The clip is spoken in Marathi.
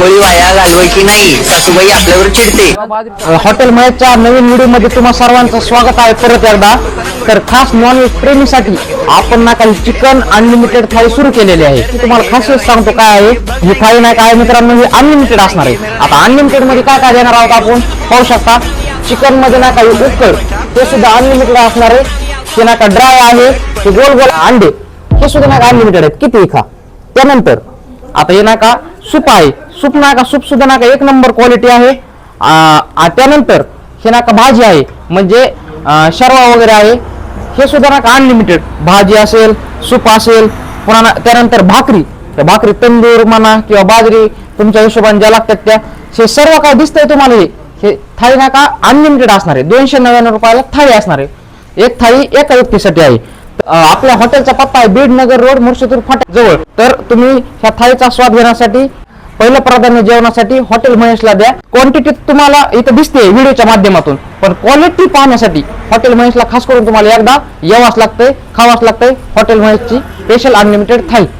आंघोळी वाया घालवायची नाही, सासूबाई आपल्यावर चिडते. हॉटेल महेशच्या नवीन व्हिडिओ मध्ये तुम्हा सर्वांचं स्वागत आहे परत एकदा. तर खास नॉनव्हेज प्रेमीसाठी आपण ना काही चिकन अनलिमिटेड थाळी सुरू केलेली आहे. तुम्हाला खासियत सांगतो काय आहे. ही थाळी नाही काय मित्रांनो, ही अनलिमिटेड असणार आहे. आता अनलिमिटेड मध्ये काय काय देणार आहोत आपण पाहू शकता. चिकन मध्ये ना काही उकड ते सुद्धा अनलिमिटेड असणार आहे. ते ना का ड्राय आहे, ते गोल गोल अंडे हे सुद्धा ना का अनलिमिटेड आहेत, किती खा. त्यानंतर आता हे ना का सूप आहे, सूप ना का सूप सुद्धा ना का एक नंबर क्वालिटी आहे. त्यानंतर हे ना का भाजी आहे, म्हणजे शर्वा वगैरे आहे, हे सुद्धा ना का अनलिमिटेड भाजी असेल, सूप असेल. पुन्हा त्यानंतर भाकरी, त्या भाकरी तंदूर म्हणा किंवा बाजरी तुमच्या हिशोबाने ज्या लागतात त्या, हे सर्व काय दिसतंय तुम्हाला. हे थाळी ना का अनलिमिटेड असणार आहे. 299 रुपयाला थाळी असणार आहे. एक थाळी एका व्यक्तीसाठी आहे. आपल्या हॉटेलचा पत्ता आहे बीड नगर रोड, मुर्शिदपूर फाटा जवळ. तर तुम्ही ह्या थाळीचा स्वाद घेण्यासाठी पहिलं प्राधान्य जेवणासाठी हॉटेल महेशला द्या. क्वांटिटी तुम्हाला इथं दिसते व्हिडिओच्या माध्यमातून, पण क्वालिटी पाहण्यासाठी हॉटेल महेशला खास करून तुम्हाला एकदा यावंच लागतंय, खावाच लागतंय हॉटेल महेशची स्पेशल अनलिमिटेड थाळी.